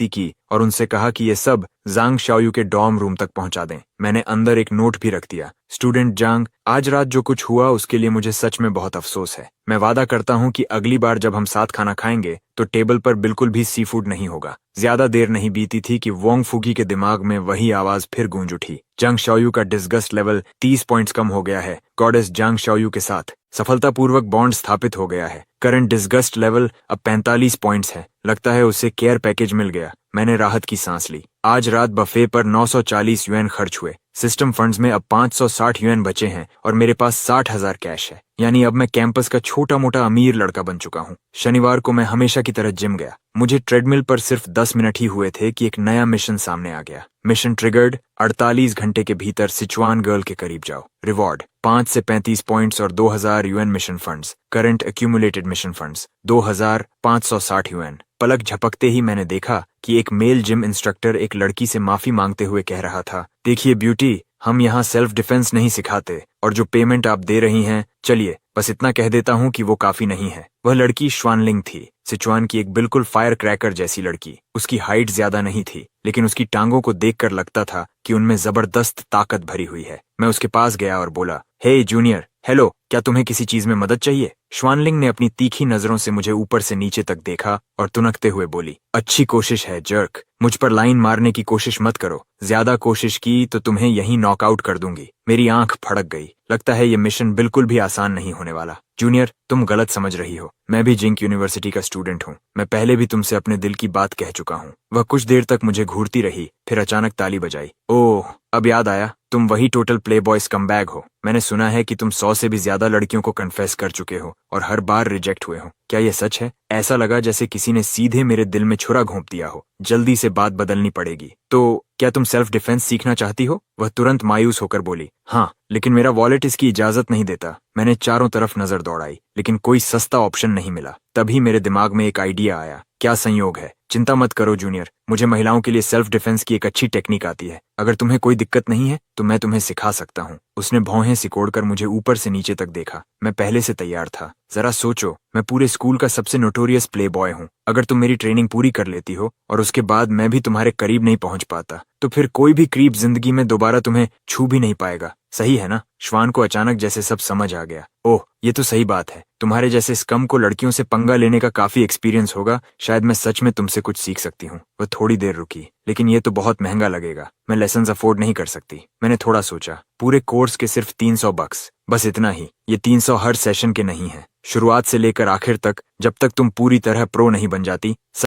गलती की और उनसे कहा कि ये सब जांग शाओयू के डॉर्म रूम तक पहुंचा दें। मैंने अंदर एक नोट भी रख दिया, स्टूडेंट जांग, आज रात जो कुछ हुआ उसके लिए मुझे सच में बहुत अफसोस है। मैं वादा करता हूं कि अगली बार जब हम साथ खाना खाएंगे तो टेबल पर बिल्कुल भी सी फूड नहीं होगा। ज्यादा देर नहीं बीती थी कि वोंग फुगी के दिमाग में वही आवाज फिर गूंज उठी। जांग शाओयू का डिस्गस्ट लेवल 30 पॉइंट्स कम हो गया है। गॉडेस जांग शाओयू के साथ सफलतापूर्वक बॉन्ड स्थापित हो गया है। करंट डिस्गस्ट लेवल अब 45 पॉइंट्स है। लगता है उसे केयर पैकेज मिल गया। मैंने राहत की सांस ली। आज रात बफे पर 940 युएन खर्च हुए। सिस्टम फंड्स में अब 560 युएन बचे हैं और मेरे पास 60,000 कैश है। यानी अब मैं कैंपस का छोटा मोटा अमीर लड़का बन चुका हूँ। शनिवार को मैं हमेशा की तरह जिम गया। मुझे ट्रेडमिल पर सिर्फ 10 मिनट ही हुए थे कि एक नया मिशन सामने आ गया। मिशन ट्रिगर्ड, 48 घंटे के भीतर सिचुआन गर्ल के करीब जाओ। रिवॉर्ड 5 से 35 पॉइंट्स और 2000 UN mission funds. Current accumulated mission funds 2560 UN. पलक झपकते ही मैंने देखा कि एक मेल जिम इंस्ट्रक्टर एक लड़की से माफी मांगते हुए कह रहा था, देखिए ब्यूटी, हम यहाँ सेल्फ डिफेंस नहीं सिखाते और जो पेमेंट आप दे रही हैं, चलिए बस इतना कह देता हूँ कि वो काफी नहीं है। वह लड़की श्वानलिंग थी, सिचुआन की एक बिल्कुल फायर क्रैकर जैसी लड़की। उसकी हाइट ज्यादा नहीं थी, लेकिन उसकी टांगों को देखकर लगता था कि उनमें जबरदस्त ताकत भरी हुई है। मैं उसके पास गया और बोला, हे जूनियर, हेलो, क्या तुम्हें किसी चीज में मदद चाहिए? श्वानलिंग ने अपनी तीखी नजरों से मुझे ऊपर से नीचे तक देखा और तुनकते हुए बोली, अच्छी कोशिश है जर्क, मुझ पर लाइन मारने की कोशिश मत करो। ज्यादा कोशिश की तो तुम्हें यहीं नॉकआउट कर दूंगी। मेरी आंख फड़क गई। लगता है ये मिशन बिल्कुल भी आसान नहीं होने वाला। जूनियर, तुम गलत समझ रही हो। मैं भी जिंक यूनिवर्सिटी का स्टूडेंट हूँ। मैं पहले भी तुमसे अपने दिल की बात कह चुका हूँ। वह कुछ देर तक मुझे घूरती रही, फिर अचानक ताली बजाई। ओह, अब याद आया, तुम वही टोटल प्ले बॉय स्कमबैग हो। मैंने सुना है कि तुम 100 से भी ज्यादा लड़कियों को कन्फेस कर चुके हो और हर बार रिजेक्ट हुए हो। क्या ये सच है? ऐसा लगा जैसे किसी ने सीधे मेरे दिल में छुरा घोंप दिया हो। जल्दी से बात बदलनी पड़ेगी। तो क्या तुम सेल्फ डिफेंस सीखना चाहती हो? वह तुरंत मायूस होकर बोली, हाँ, लेकिन मेरा वॉलेट इसकी इजाजत नहीं देता। मैंने चारों तरफ नजर दौड़ाई, लेकिन कोई सस्ता ऑप्शन नहीं मिला। तभी मेरे दिमाग में एक आइडिया आया। क्या संयोग है। चिंता मत करो जूनियर, मुझे महिलाओं के लिए सेल्फ डिफेंस की एक अच्छी टेक्निक आती है। अगर तुम्हें कोई दिक्कत नहीं है तो मैं तुम्हें सिखा सकता हूँ। उसने भौहें सिकोड़कर मुझे ऊपर से नीचे तक देखा। मैं पहले से तैयार था। जरा सोचो, मैं पूरे स्कूल का सबसे नोटोरियस प्ले बॉय हूँ। अगर तुम मेरी ट्रेनिंग पूरी कर लेती हो और उसके बाद मैं भी तुम्हारे करीब नहीं पहुंच पाता, तो फिर कोई भी क्रीप जिंदगी में दोबारा तुम्हें छू भी नहीं पाएगा। सही है ना? श्वान को अचानक जैसे सब समझ आ गया। ओह, ये तो सही बात है। तुम्हारे जैसे स्कम को लड़कियों से पंगा लेने का काफी एक्सपीरियंस होगा। शायद मैं सच में तुमसे कुछ सीख सकती हूँ। वह थोड़ी देर रुकी, लेकिन ये तो बहुत महंगा लगेगा। मैं लेसन्स अफोर्ड नहीं कर सकती। मैंने थोड़ा सोचा। पूरे कोर्स के सिर्फ 300 बक्स, बस इतना ही। ये 300 हर सेशन के नहीं है। शुरुआत से लेकर आखिर तक, जब तक तुम पूरी तरह प्रो नहीं बन जाती।